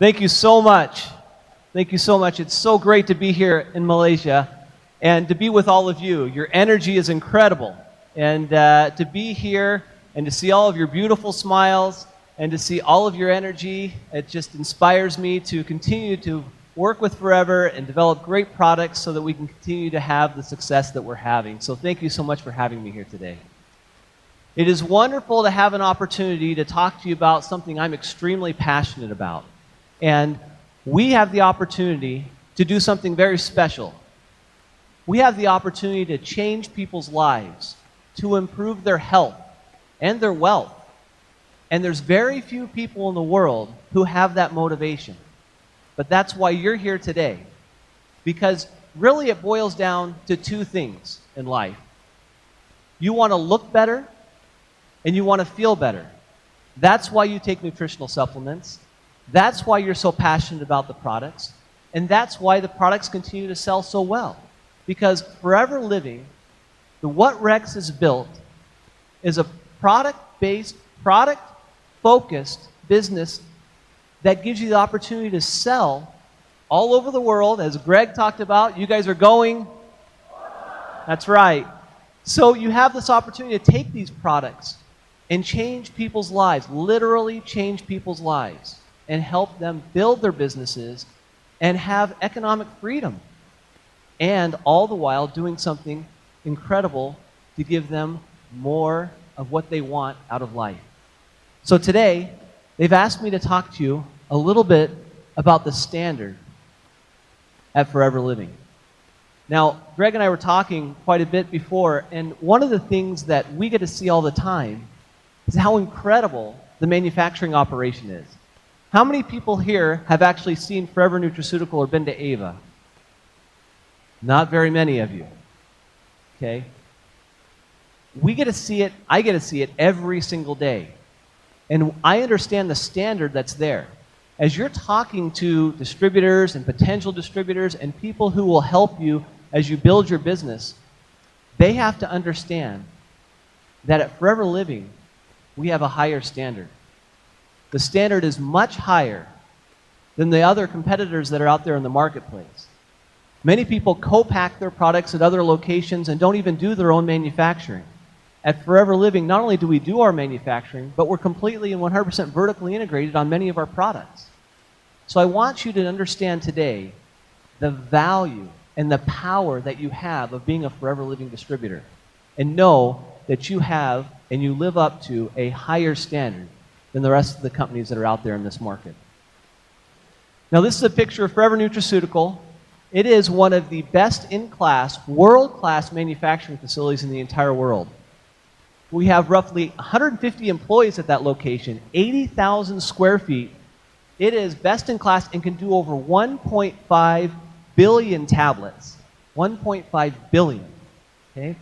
Thank you so much. Thank you so much. It's so great to be here in Malaysia and to be with all of you. Your energy is incredible. And to be here and to see all of your beautiful smiles and to see all of your energy, it just inspires me to continue to work with Forever and develop great products so that we can continue to have the success that we're having. So thank you so much for having me here today. It is wonderful to have an opportunity to talk to you about something I'm extremely passionate about. And we have the opportunity to do something very special. We have the opportunity to change people's lives, to improve their health and their wealth. And there's very few people in the world who have that motivation. But that's why you're here today. Because really it boils down to two things in life. You want to look better and you want to feel better. That's why you take nutritional supplements. That's why you're so passionate about the products. And that's why the products continue to sell so well. Because Forever Living, what Rex has built is a product-based, product-focused business that gives you the opportunity to sell all over the world. As Greg talked about, you guys are going. That's right. So you have this opportunity to take these products and change people's lives, literally change people's lives, and help them build their businesses and have economic freedom. And all the while doing something incredible to give them more of what they want out of life. So today, they've asked me to talk to you a little bit about the standard at Forever Living. Now, Greg and I were talking quite a bit before, and one of the things that we get to see all the time is how incredible the manufacturing operation is. How many people here have actually seen Forever Nutraceutical or been to Ava? Not very many of you. Okay? We get to see it, I get to see it every single day. And I understand the standard that's there. As you're talking to distributors and potential distributors and people who will help you as you build your business, they have to understand that at Forever Living, we have a higher standard. The standard is much higher than the other competitors that are out there in the marketplace. Many people co-pack their products at other locations and don't even do their own manufacturing. At Forever Living, not only do we do our manufacturing, but we're completely and 100% vertically integrated on many of our products. So I want you to understand today the value and the power that you have of being a Forever Living distributor, and know that you have and you live up to a higher standard than the rest of the companies that are out there in this market. Now this is a picture of Forever Nutraceutical. It is one of the best in class, world-class manufacturing facilities in the entire world. We have roughly 150 employees at that location, 80,000 square feet. It is best in class and can do over 1.5 billion tablets. 1.5 billion. Okay?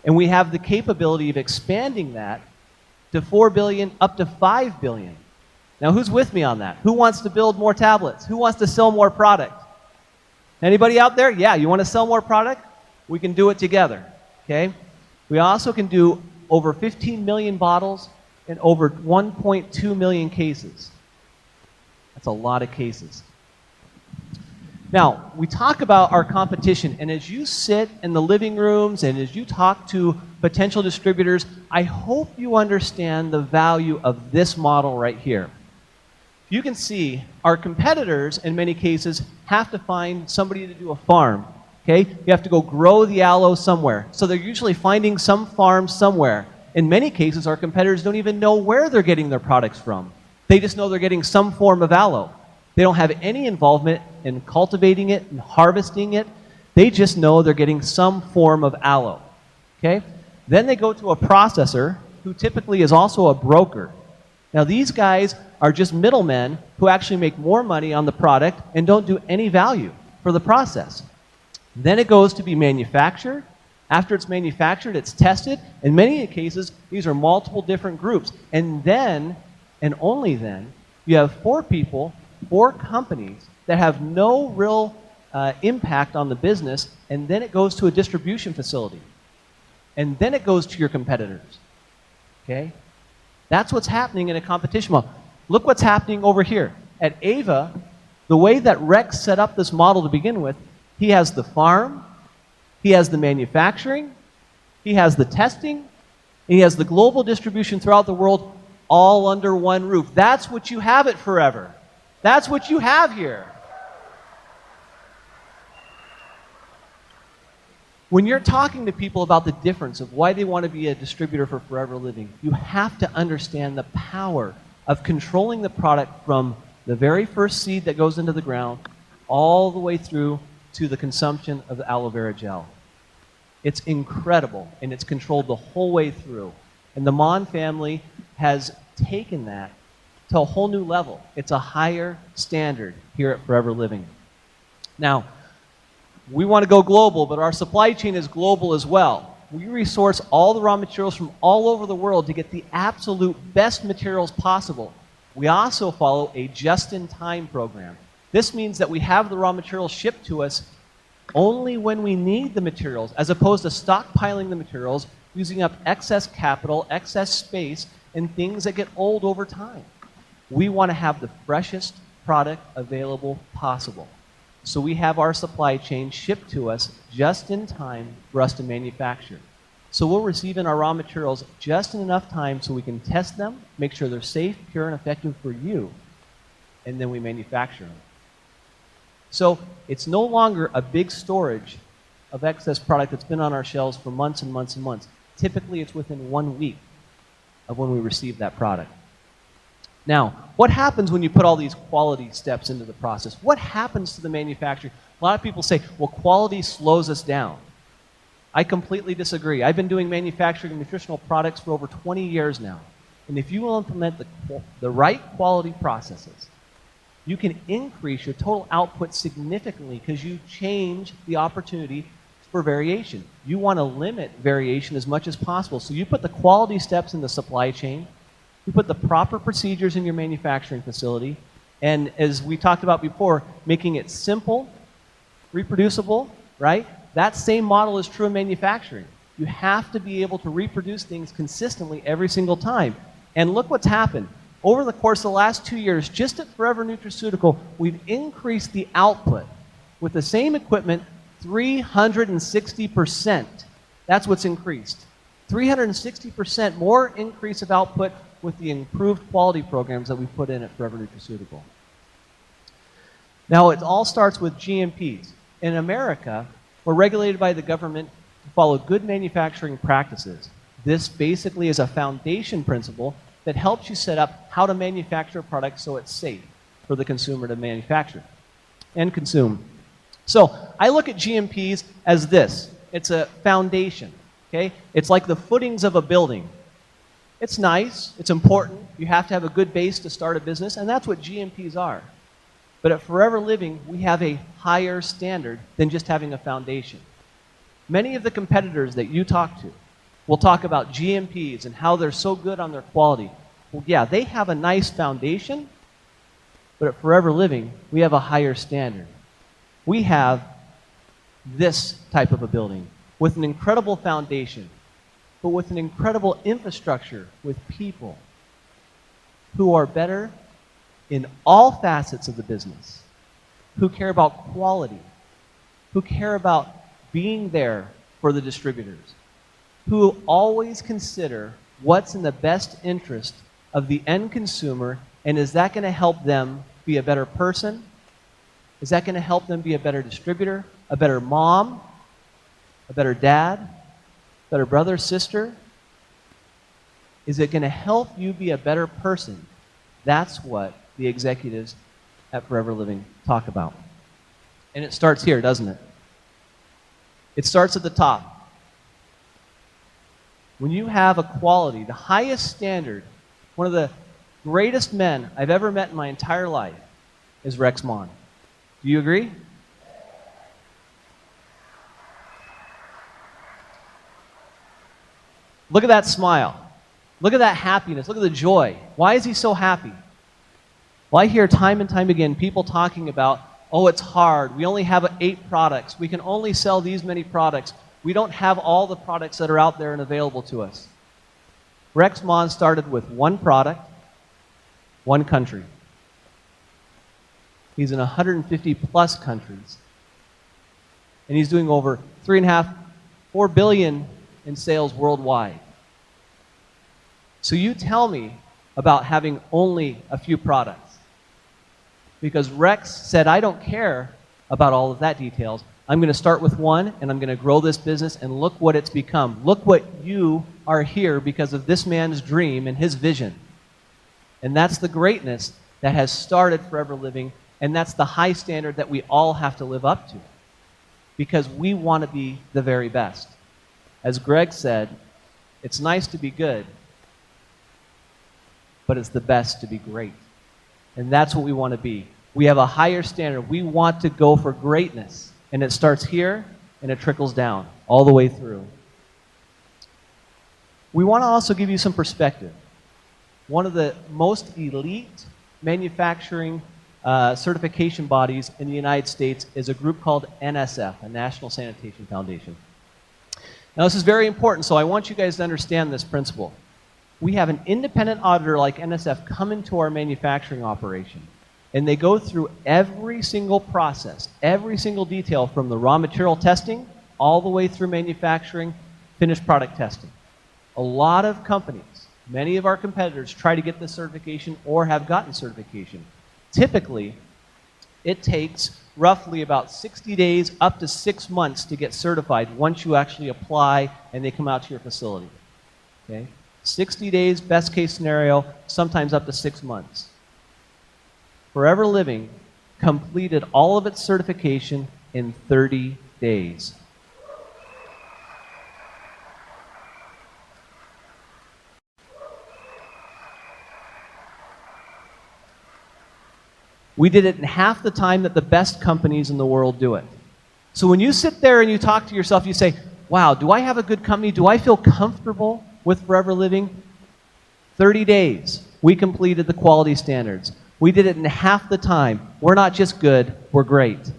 And we have the capability of expanding that to 4 billion, up to 5 billion. Now, who's with me on that? Who wants to build more tablets? Who wants to sell more product? Anybody out there? Yeah, you want to sell more product? We can do it together, okay? We also can do over 15 million bottles and over 1.2 million cases. That's a lot of cases. Now, we talk about our competition, and as you sit in the living rooms and as you talk to potential distributors, I hope you understand the value of this model right here. You can see our competitors, in many cases, have to find somebody to do a farm. Okay? You have to go grow the aloe somewhere. So they're usually finding some farm somewhere. In many cases, our competitors don't even know where they're getting their products from. They just know they're getting some form of aloe. They don't have any involvement in cultivating it and harvesting it. They just know they're getting some form of aloe. Okay? Then they go to a processor who typically is also a broker. Now these guys are just middlemen who actually make more money on the product and don't do any value for the process. Then it goes to be manufactured. After it's manufactured, it's tested. In many cases, these are multiple different groups. And then, and only then, you have 4 people, 4 companies that have no real impact on the business, and then it goes to a distribution facility. And then it goes to your competitors. Okay? That's what's happening in a competition model. Look what's happening over here. At Ava, The way that Rex set up this model to begin with, he has the farm, he has the manufacturing, he has the testing, and he has the global distribution throughout the world, all under one roof. That's what you have at Forever. That's what you have here. When you're talking to people about the difference of why they want to be a distributor for Forever Living, you have to understand the power of controlling the product from the very first seed that goes into the ground all the way through to the consumption of the aloe vera gel. It's incredible, and it's controlled the whole way through. And the Mon family has taken that to a whole new level. It's a higher standard here at Forever Living. Now, we want to go global, but our supply chain is global as well. We resource all the raw materials from all over the world to get the absolute best materials possible. We also follow a just-in-time program. This means that we have the raw materials shipped to us only when we need the materials, as opposed to stockpiling the materials, using up excess capital, excess space, and things that get old over time. We want to have the freshest product available possible. So we have our supply chain shipped to us just in time for us to manufacture. So we'll receive in our raw materials just in enough time so we can test them, make sure they're safe, pure, and effective for you, and then we manufacture them. So it's no longer a big storage of excess product that's been on our shelves for months and months and months. Typically, it's within 1 week of when we receive that product. Now, what happens when you put all these quality steps into the process? What happens to the manufacturing? A lot of people say, well, quality slows us down. I completely disagree. I've been doing manufacturing of nutritional products for over 20 years now. And if you will implement the right quality processes, you can increase your total output significantly because you change the opportunity for variation. You want to limit variation as much as possible. So you put the quality steps in the supply chain, you put the proper procedures in your manufacturing facility, and as we talked about before, making it simple, reproducible, right? That same model is true in manufacturing. You have to be able to reproduce things consistently every single time. And look what's happened. Over the course of the last 2 years, just at Forever Nutraceutical, we've increased the output with the same equipment 360%. That's what's increased. 360% more increase of output with the improved quality programs that we put in at Forever Nutraceutical. Now, it all starts with GMPs. In America, we're regulated by the government to follow good manufacturing practices. This basically is a foundation principle that helps you set up how to manufacture a product so it's safe for the consumer to manufacture and consume. So I look at GMPs as this. It's a foundation, okay? It's like the footings of a building. It's nice, it's important, you have to have a good base to start a business, and that's what GMPs are. But at Forever Living, we have a higher standard than just having a foundation. Many of the competitors that you talk to will talk about GMPs and how they're so good on their quality. Well, yeah, they have a nice foundation, but at Forever Living, we have a higher standard. We have this type of a building with an incredible foundation, but with an incredible infrastructure with people who are better in all facets of the business, who care about quality, who care about being there for the distributors, who always consider what's in the best interest of the end consumer, and is that going to help them be a better person? Is that going to help them be a better distributor, a better mom, a better dad, better brother, sister? Is it going to help you be a better person? That's what the executives at Forever Living talk about. And it starts here, doesn't it? It starts at the top. When you have a quality, the highest standard, one of the greatest men I've ever met in my entire life is Rex Mon. Do you agree? Look at that smile. Look at that happiness. Look at the joy. Why is he so happy? Well, I hear time and time again people talking about, oh, it's hard. We only have 8 products. We can only sell these many products. We don't have all the products that are out there and available to us. Rex Mon started with 1 product, 1 country. He's in 150 plus countries. And he's doing over 3.5, 4 billion in sales worldwide. So you tell me about having only a few products. Because Rex said, I don't care about all of that details. I'm going to start with one, and I'm going to grow this business, and look what it's become. Look what you are here because of this man's dream and his vision. And that's the greatness that has started Forever Living, and that's the high standard that we all have to live up to. Because we want to be the very best. As Greg said, it's nice to be good, but it's the best to be great. And that's what we want to be. We have a higher standard. We want to go for greatness. And it starts here, and it trickles down all the way through. We want to also give you some perspective. One of the most elite manufacturing certification bodies in the United States is a group called NSF, a National Sanitation Foundation. Now this is very important, so I want you guys to understand this principle. We have an independent auditor like NSF come into our manufacturing operation, and they go through every single process, every single detail from the raw material testing all the way through manufacturing, finished product testing. A lot of companies, many of our competitors try to get this certification or have gotten certification. Typically, it takes roughly about 60 days up to 6 months to get certified once you actually apply and they come out to your facility. Okay? 60 days, best case scenario, sometimes up to 6 months. Forever Living completed all of its certification in 30 days. We did it in half the time that the best companies in the world do it. So when you sit there and you talk to yourself, you say, wow, do I have a good company? Do I feel comfortable with Forever Living? 30 days, we completed the quality standards. We did it in half the time. We're not just good, we're great.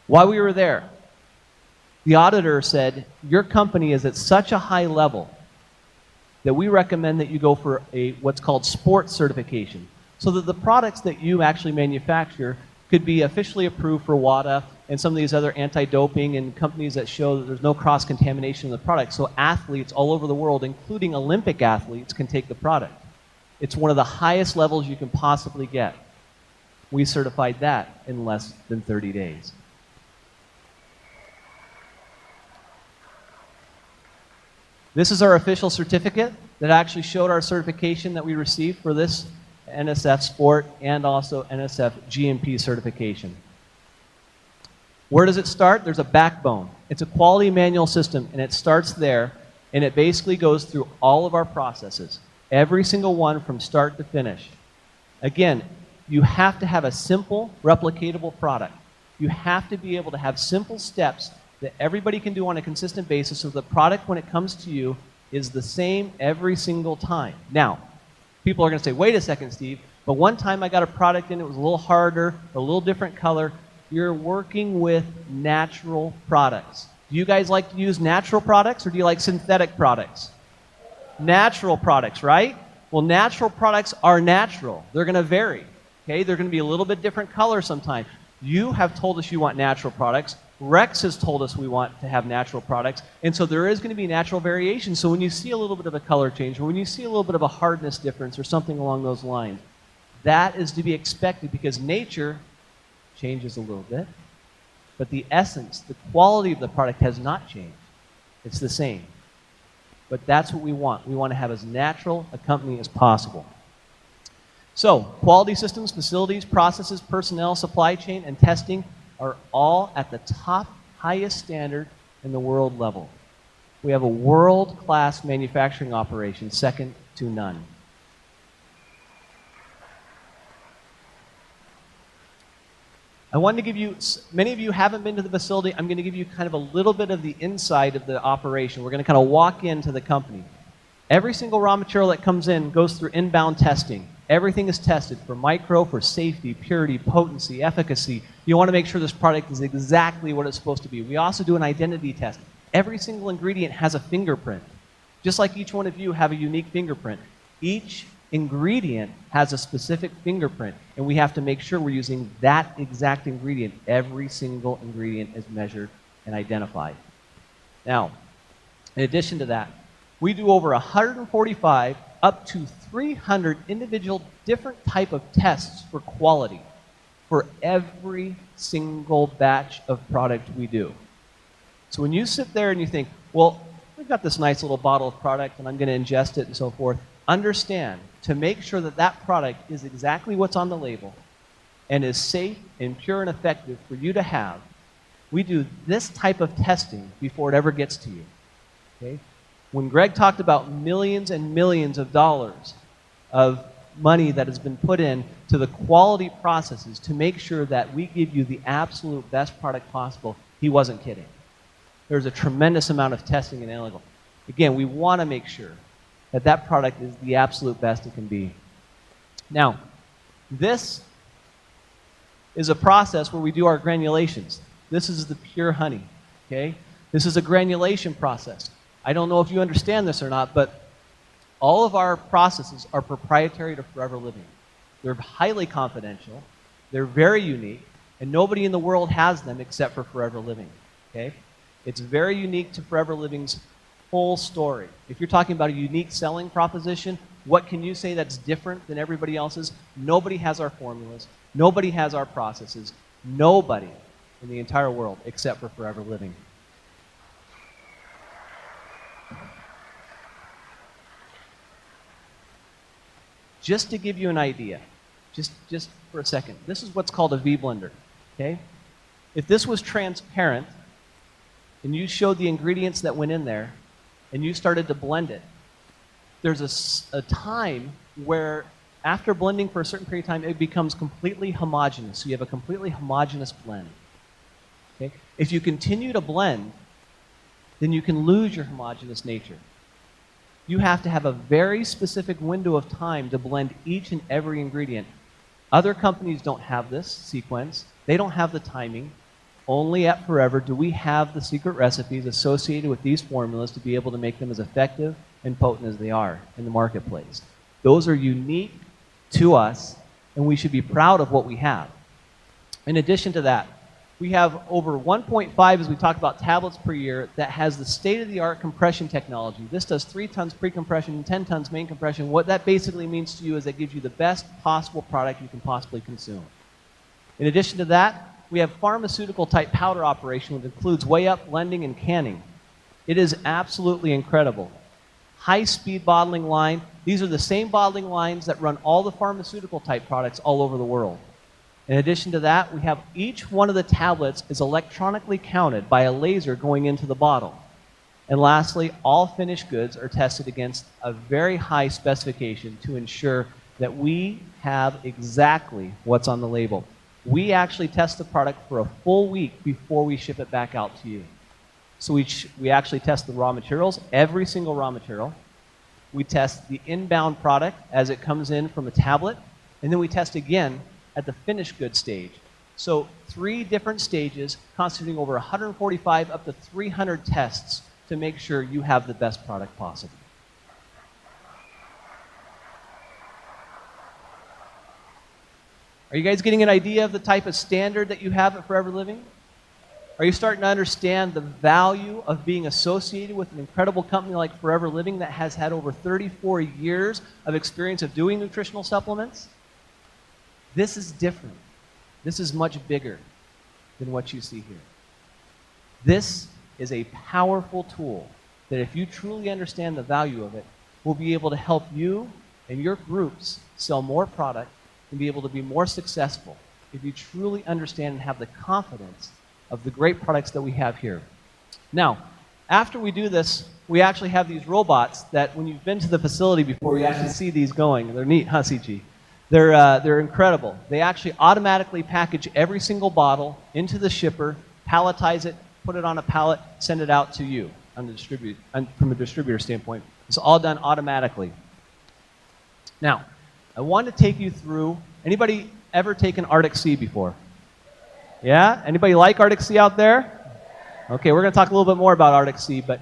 While we were there, the auditor said, your company is at such a high level that we recommend that you go for what's called sport certification, so that the products that you actually manufacture could be officially approved for WADA and some of these other anti-doping and companies that show that there's no cross-contamination in the product. So athletes all over the world, including Olympic athletes, can take the product. It's one of the highest levels you can possibly get. We certified that in less than 30 days. This is our official certificate that actually showed our certification that we received for this NSF Sport and also NSF GMP certification. Where does it start? There's a backbone. It's a quality manual system, and it starts there, and it basically goes through all of our processes, every single one from start to finish. Again, you have to have a simple, replicatable product. You have to be able to have simple steps that everybody can do on a consistent basis so the product, when it comes to you, is the same every single time. Now, people are going to say, wait a second, Steve, but one time I got a product in, it was a little harder, a little different color. You're working with natural products. Do you guys like to use natural products, or do you like synthetic products? Natural products, right? Well, natural products are natural. They're going to vary. Okay? They're going to be a little bit different color sometimes. You have told us you want natural products. Rex has told us we want to have natural products, and so there is going to be natural variation. So when you see a little bit of a color change, or when you see a little bit of a hardness difference, or something along those lines, that is to be expected because nature changes a little bit, but the essence, the quality of the product has not changed. It's the same. But that's what we want. We want to have as natural a company as possible. So, quality systems, facilities, processes, personnel, supply chain, and testing are all at the top, highest standard in the world level. We have a world-class manufacturing operation, second to none. I wanted to give you, many of you haven't been to the facility, I'm going to give you kind of a little bit of the inside of the operation. We're going to kind of walk into the company. Every single raw material that comes in goes through inbound testing. Everything is tested for micro, for safety, purity, potency, efficacy. You want to make sure this product is exactly what it's supposed to be. We also do an identity test. Every single ingredient has a fingerprint. Just like each one of you have a unique fingerprint. Each ingredient has a specific fingerprint, and we have to make sure we're using that exact ingredient. Every single ingredient is measured and identified. Now, in addition to that, we do over 145 up to 300 individual different type of tests for quality for every single batch of product we do. So when you sit there and you think, well, we've got this nice little bottle of product and I'm going to ingest it and so forth, understand to make sure that that product is exactly what's on the label and is safe and pure and effective for you to have, we do this type of testing before it ever gets to you. Okay? When Greg talked about millions and millions of dollars of money that has been put in to the quality processes to make sure that we give you the absolute best product possible, he wasn't kidding. There's a tremendous amount of testing and analytical. Again, we want to make sure that that product is the absolute best it can be. Now, this is a process where we do our granulations. This is the pure honey, okay? This is a granulation process. I don't know if you understand this or not, but all of our processes are proprietary to Forever Living. They're highly confidential, they're very unique, and nobody in the world has them except for Forever Living, okay? It's very unique to Forever Living's whole story. If you're talking about a unique selling proposition, what can you say that's different than everybody else's? Nobody has our formulas, nobody has our processes, nobody in the entire world except for Forever Living. Just to give you an idea, just for a second, this is what's called a V-blender, okay? If this was transparent and you showed the ingredients that went in there and you started to blend it, there's a time where after blending for a certain period of time, it becomes completely homogeneous. So you have a completely homogeneous blend. Okay? If you continue to blend, then you can lose your homogeneous nature. You have to have a very specific window of time to blend each and every ingredient. Other companies don't have this sequence. They don't have the timing. Only at Forever do we have the secret recipes associated with these formulas to be able to make them as effective and potent as they are in the marketplace. Those are unique to us, and we should be proud of what we have. In addition to that, we have over 1.5, as we talked about, tablets per year that has the state-of-the-art compression technology. This does 3 tons pre-compression and 10 tons main compression. What that basically means to you is it gives you the best possible product you can possibly consume. In addition to that, we have pharmaceutical-type powder operation, which includes weigh-up, blending, and canning. It is absolutely incredible. High-speed bottling line. These are the same bottling lines that run all the pharmaceutical-type products all over the world. In addition to that, we have each one of the tablets is electronically counted by a laser going into the bottle. And lastly, all finished goods are tested against a very high specification to ensure that we have exactly what's on the label. We actually test the product for a full week before we ship it back out to you. So we actually test the raw materials, every single raw material. We test the inbound product as it comes in from a tablet, and then we test again at the finished goods stage. So 3 different stages constituting over 145 up to 300 tests to make sure you have the best product possible. Are you guys getting an idea of the type of standard that you have at Forever Living? Are you starting to understand the value of being associated with an incredible company like Forever Living that has had over 34 years of experience of doing nutritional supplements? This is different. This is much bigger than what you see here. This is a powerful tool that if you truly understand the value of it, will be able to help you and your groups sell more product and be able to be more successful if you truly understand and have the confidence of the great products that we have here. Now, after we do this, we actually have these robots that when you've been to the facility before, you actually see these going. They're neat, huh, CG? They're incredible. They actually automatically package every single bottle into the shipper, palletize it, put it on a pallet, send it out to you from a distributor standpoint. It's all done automatically. Now, I want to take you through, anybody ever taken Arctic Sea before? Yeah? Anybody like Arctic Sea out there? Okay, we're going to talk a little bit more about Arctic Sea, but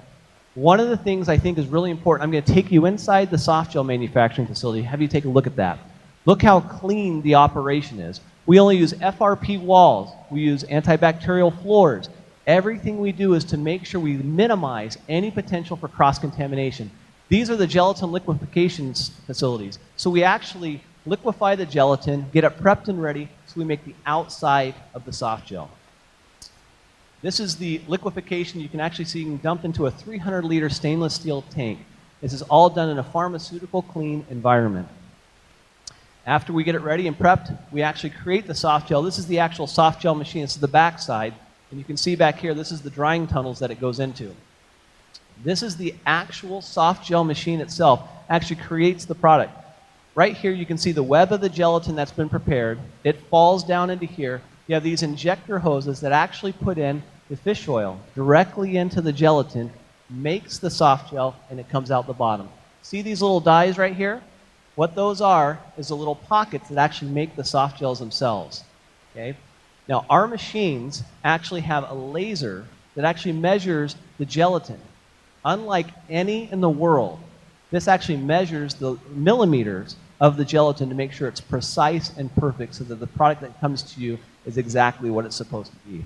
One of the things I think is really important, I'm going to take you inside the soft gel manufacturing facility, have you take a look at that. Look how clean the operation is. We only use FRP walls. We use antibacterial floors. Everything we do is to make sure we minimize any potential for cross-contamination. These are the gelatin liquefaction facilities. So we actually liquefy the gelatin, get it prepped and ready, so we make the outside of the soft gel. This is the liquefaction. You can actually see you can dump into a 300-liter stainless steel tank. This is all done in a pharmaceutical clean environment. After we get it ready and prepped, we actually create the soft gel. This is the actual soft gel machine. This is the back side. And you can see back here, this is the drying tunnels that it goes into. This is the actual soft gel machine itself. Actually creates the product. Right here you can see the web of the gelatin that's been prepared. It falls down into here. You have these injector hoses that actually put in the fish oil directly into the gelatin, makes the soft gel, and it comes out the bottom. See these little dies right here? What those are is the little pockets that actually make the soft gels themselves. Okay? Now our machines actually have a laser that actually measures the gelatin. Unlike any in the world, this actually measures the millimeters of the gelatin to make sure it's precise and perfect so that the product that comes to you is exactly what it's supposed to be.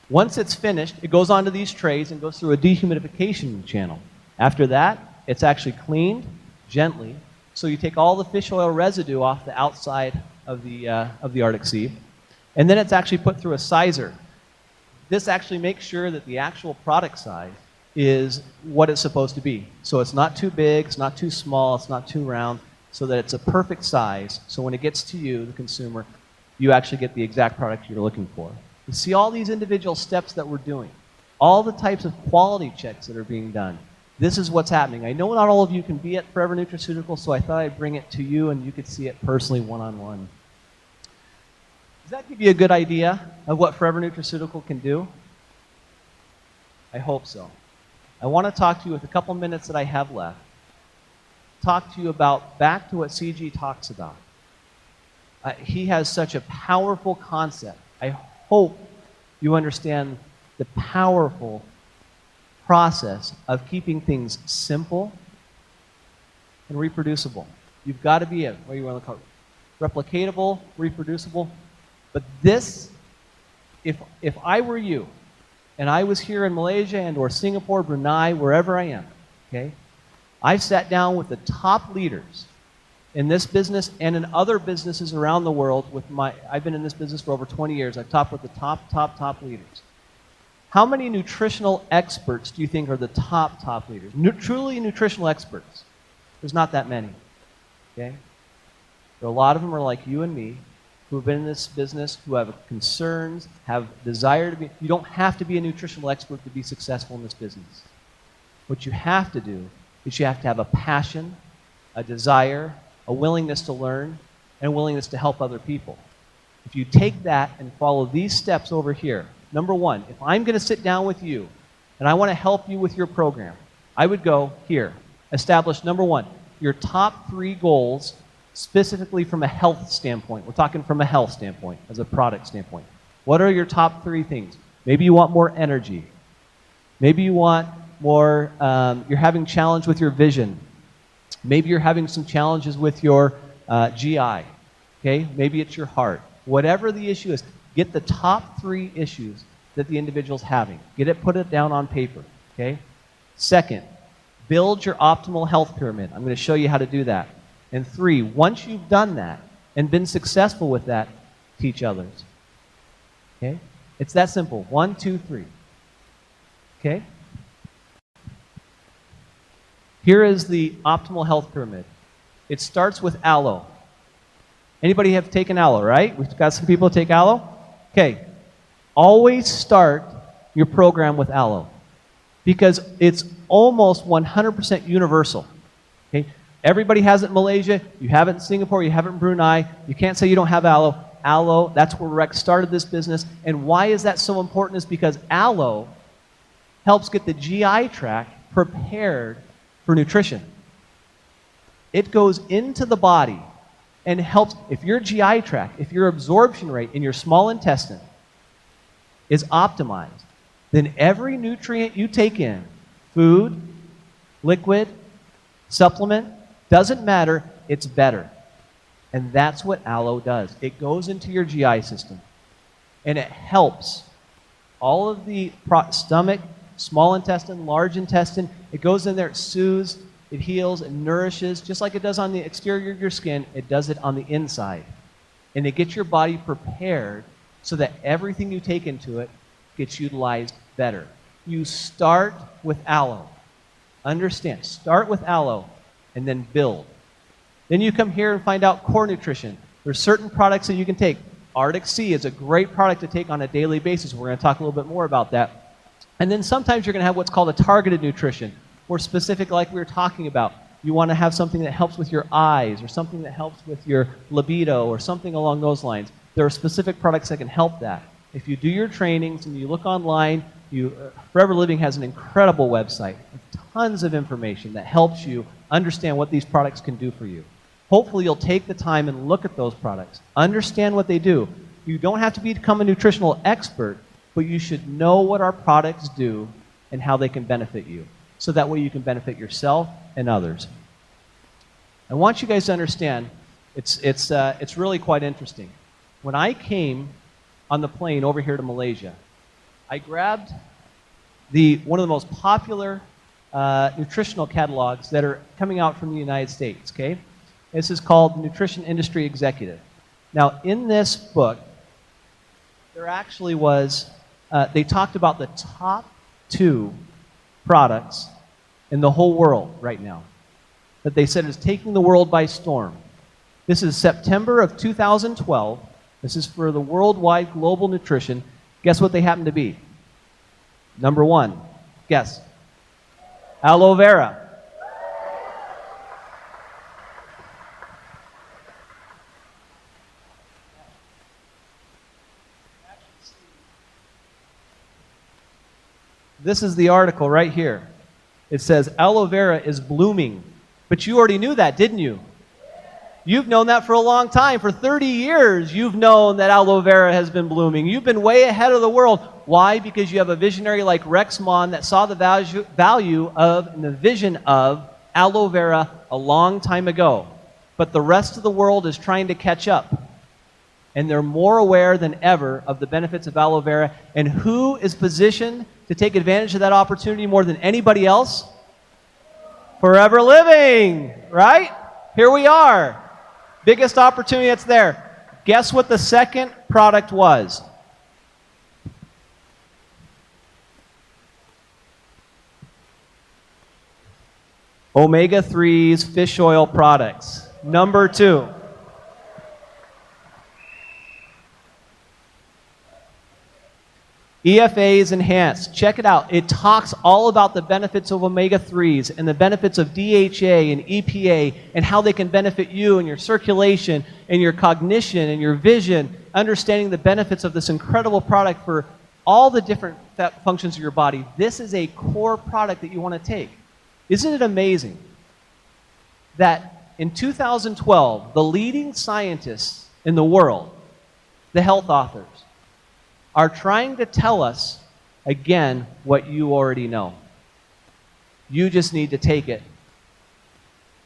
Once it's finished, it goes onto these trays and goes through a dehumidification channel. After that, it's actually cleaned gently. So you take all the fish oil residue off the outside of the Arctic Sea. And then it's actually put through a sizer. This actually makes sure that the actual product size is what it's supposed to be. So it's not too big, it's not too small, it's not too round, so that it's a perfect size. So when it gets to you, the consumer, you actually get the exact product you're looking for. You see all these individual steps that we're doing, all the types of quality checks that are being done. This is what's happening. I know not all of you can be at Forever Nutraceuticals, so I thought I'd bring it to you and you could see it personally one-on-one. Does that give you a good idea of what Forever Nutraceutical can do? I hope so. I want to talk to you with a couple minutes that I have left. Talk to you about, back to what CG talks about. He has such a powerful concept. I hope you understand the powerful process of keeping things simple and reproducible. You've got to be what you want to call it, replicatable, reproducible. But this, if I were you, and I was here in Malaysia and or Singapore, Brunei, wherever I am, okay, I've sat down with the top leaders in this business and in other businesses around the world with I've been in this business for over 20 years. I've talked with the top leaders. How many nutritional experts do you think are the top leaders? Truly nutritional experts. There's not that many, okay? There are a lot of them are like you and me, who have been in this business, who have concerns, have desire to be. You don't have to be a nutritional expert to be successful in this business. What you have to do is you have to have a passion, a desire, a willingness to learn, and a willingness to help other people. If you take that and follow these steps over here, number one, if I'm going to sit down with you and I want to help you with your program, I would go here, establish number one, your top 3 goals specifically from a health standpoint. We're talking from a health standpoint, as a product standpoint. What are your top 3 things? Maybe you want more energy. Maybe you want more, you're having challenge with your vision. Maybe you're having some challenges with your GI. Okay? Maybe it's your heart. Whatever the issue is, get the top 3 issues that the individual's having. Put it down on paper. Okay? Second, build your optimal health pyramid. I'm going to show you how to do that. And 3, once you've done that and been successful with that, teach others. Okay? It's that simple. 1, 2, 3. Okay? Here is the optimal health pyramid. It starts with aloe. Anybody have taken aloe, right? We've got some people take aloe. Okay. Always start your program with aloe because it's almost 100% universal. Okay? Everybody has it in Malaysia. You have it in Singapore. You have it in Brunei. You can't say you don't have aloe. Aloe, that's where Rex started this business. And why is that so important is because aloe helps get the GI tract prepared for nutrition. It goes into the body and helps, if your GI tract, if your absorption rate in your small intestine is optimized, then every nutrient you take in Food, liquid, supplement, doesn't matter, it's better. And that's what aloe does. It goes into your GI system, and it helps all of the stomach, small intestine, large intestine. It goes in there, it soothes, it heals, it nourishes, just like it does on the exterior of your skin, it does it on the inside. And it gets your body prepared so that everything you take into it gets utilized better. You start with aloe. Understand, start with aloe and then build. Then you come here and find out core nutrition. There's certain products that you can take. Arctic Sea is a great product to take on a daily basis. We're going to talk a little bit more about that. And then sometimes you're going to have what's called a targeted nutrition, more specific like we were talking about. You want to have something that helps with your eyes or something that helps with your libido or something along those lines. There are specific products that can help that. If you do your trainings and you look online, Forever Living has an incredible website with tons of information that helps you understand what these products can do for you. Hopefully you'll take the time and look at those products, understand what they do. You don't have to become a nutritional expert, but you should know what our products do and how they can benefit you. So that way you can benefit yourself and others. I want you guys to understand, it's really quite interesting. When I came on the plane over here to Malaysia, I grabbed one of the most popular nutritional catalogs that are coming out from the United States, okay? This is called Nutrition Industry Executive. Now, in this book, there actually was, they talked about the top 2 products in the whole world right now that they said is taking the world by storm. This is September of 2012. This is for the worldwide global nutrition. Guess what they happen to be? Number 1. Guess. Aloe vera. This is the article right here. It says aloe vera is blooming. But you already knew that, didn't you? You've known that for a long time. For 30 years, you've known that aloe vera has been blooming. You've been way ahead of the world. Why? Because you have a visionary like Rex Mon that saw the value of and the vision of aloe vera a long time ago. But the rest of the world is trying to catch up. And they're more aware than ever of the benefits of aloe vera. And who is positioned to take advantage of that opportunity more than anybody else? Forever Living, right? Here we are. Biggest opportunity that's there. Guess what the second product was? Omega-3s fish oil products. Number 2. EFA is enhanced. Check it out. It talks all about the benefits of omega-3s and the benefits of DHA and EPA and how they can benefit you and your circulation and your cognition and your vision, understanding the benefits of this incredible product for all the different functions of your body. This is a core product that you want to take. Isn't it amazing that in 2012, the leading scientists in the world, the health authors, are trying to tell us, again, what you already know. You just need to take it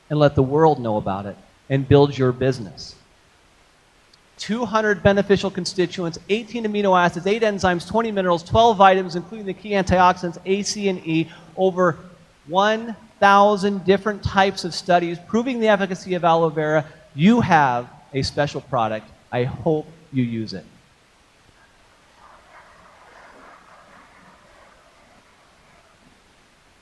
and let the world know about it and build your business. 200 beneficial constituents, 18 amino acids, 8 enzymes, 20 minerals, 12 vitamins, including the key antioxidants, A, C, and E, over 1,000 different types of studies proving the efficacy of aloe vera. You have a special product. I hope you use it.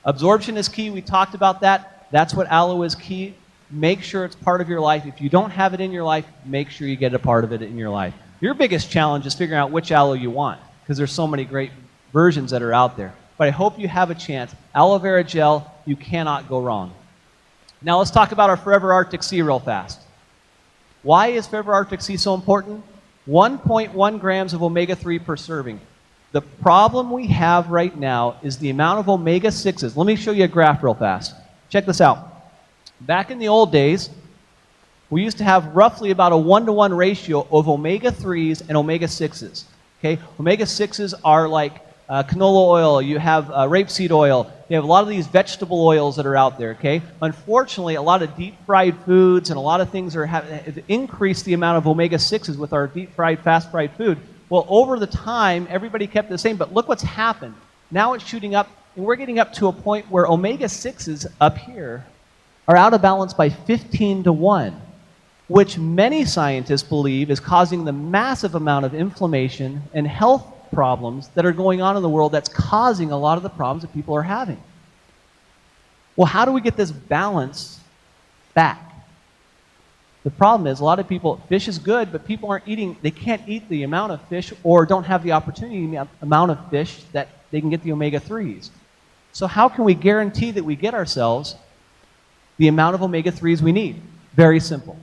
Absorption is key. We talked about that. That's what aloe is key. Make sure it's part of your life. If you don't have it in your life, make sure you get a part of it in your life. Your biggest challenge is figuring out which aloe you want, because there's so many great versions that are out there. But I hope you have a chance. Aloe vera gel, you cannot go wrong. Now let's talk about our Forever Arctic Sea real fast. Why is Forever Arctic Sea so important? 1.1 grams of omega-3 per serving. The problem we have right now is the amount of omega-6s. Let me show you a graph real fast. Check this out. Back in the old days, we used to have roughly about a 1-to-1 ratio of omega-3s and omega-6s. Okay? Omega-6s are like canola oil, you have rapeseed oil, you have a lot of these vegetable oils that are out there, okay? Unfortunately, a lot of deep-fried foods and a lot of things have increased the amount of omega-6s with our deep-fried, fast-fried food. Well, over the time, everybody kept it the same, but look what's happened. Now it's shooting up, and we're getting up to a point where omega-6s up here are out of balance by 15 to 1, which many scientists believe is causing the massive amount of inflammation and health problems that are going on in the world that's causing a lot of the problems that people are having. Well, how do we get this balance back? The problem is a lot of people, fish is good, but people aren't eating, they can't eat the amount of fish or don't have the opportunity, the amount of fish that they can get the omega-3s. So how can we guarantee that we get ourselves the amount of omega-3s we need? Very simple.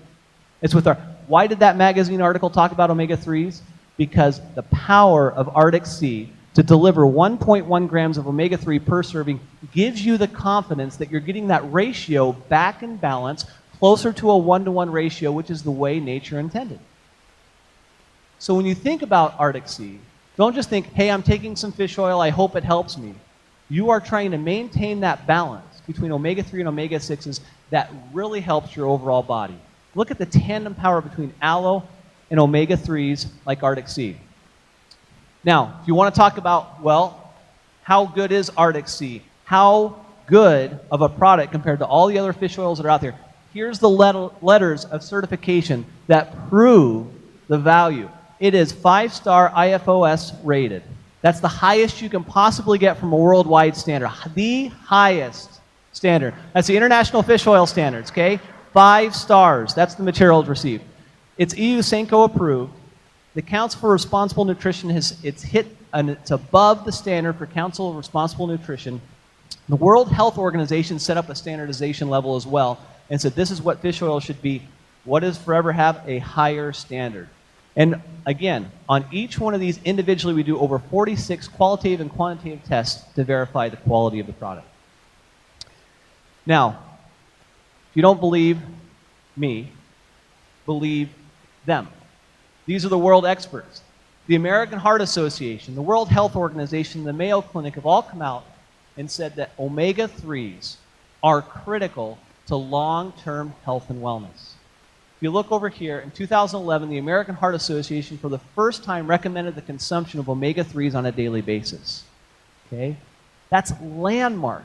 It's with our, why did that magazine article talk about omega-3s? Because the power of Arctic Sea to deliver 1.1 grams of omega-3 per serving gives you the confidence that you're getting that ratio back in balance, closer to a 1-to-1 ratio, which is the way nature intended. So when you think about Arctic Sea, don't just think, hey, I'm taking some fish oil, I hope it helps me. You are trying to maintain that balance between omega-3 and omega-6s that really helps your overall body. Look at the tandem power between aloe and omega-3s like Arctic Sea. Now, if you want to talk about, well, how good is Arctic Sea? How good of a product compared to all the other fish oils that are out there? Here's the letters of certification that prove the value. It is 5-star IFOS rated. That's the highest you can possibly get from a worldwide standard. The highest standard. That's the International Fish Oil Standards, okay? 5 stars. That's the material it's received. It's EU Senko approved. The Council for Responsible Nutrition it's above the standard for Council of Responsible Nutrition. The World Health Organization set up a standardization level as well and said this is what fish oil should be. What does Forever have? A higher standard. And again, on each one of these individually, we do over 46 qualitative and quantitative tests to verify the quality of the product. Now, if you don't believe me, believe them. These are the world experts. The American Heart Association, the World Health Organization, the Mayo Clinic have all come out and said that omega-3s are critical to long-term health and wellness. If you look over here, in 2011, the American Heart Association for the first time recommended the consumption of omega-3s on a daily basis. Okay? That's landmark.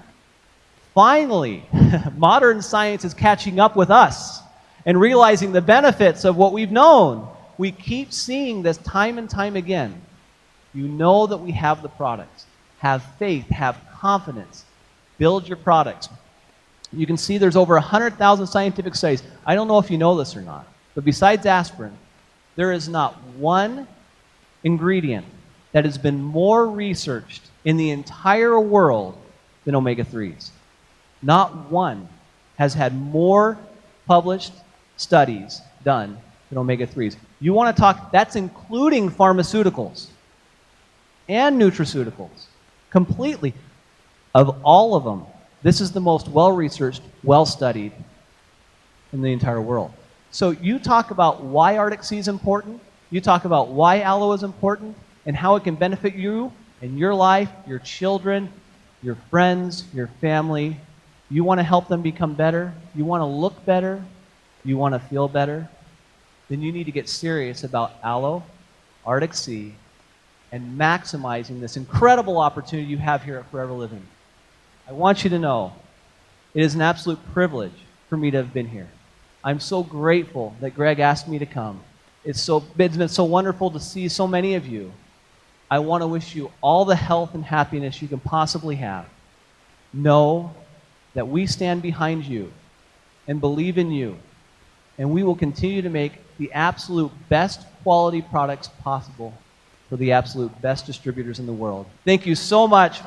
Finally, modern science is catching up with us and realizing the benefits of what we've known. We keep seeing this time and time again. You know that we have the products. Have faith, have confidence. Build your products. You can see there's over 100,000 scientific studies. I don't know if you know this or not, but besides aspirin, there is not one ingredient that has been more researched in the entire world than omega-3s. Not one has had more published studies done than omega-3s. You want to talk, that's including pharmaceuticals and nutraceuticals, completely. Of all of them, this is the most well-researched, well-studied in the entire world. So you talk about why Arctic Sea is important, you talk about why aloe is important, and how it can benefit you and your life, your children, your friends, your family. You want to help them become better, you want to look better, you want to feel better, then you need to get serious about aloe, Arctic Sea, and maximizing this incredible opportunity you have here at Forever Living. I want you to know it is an absolute privilege for me to have been here. I'm so grateful that Greg asked me to come. It's been so wonderful to see so many of you. I want to wish you all the health and happiness you can possibly have. Know that we stand behind you and believe in you, and we will continue to make the absolute best quality products possible for the absolute best distributors in the world. Thank you so much.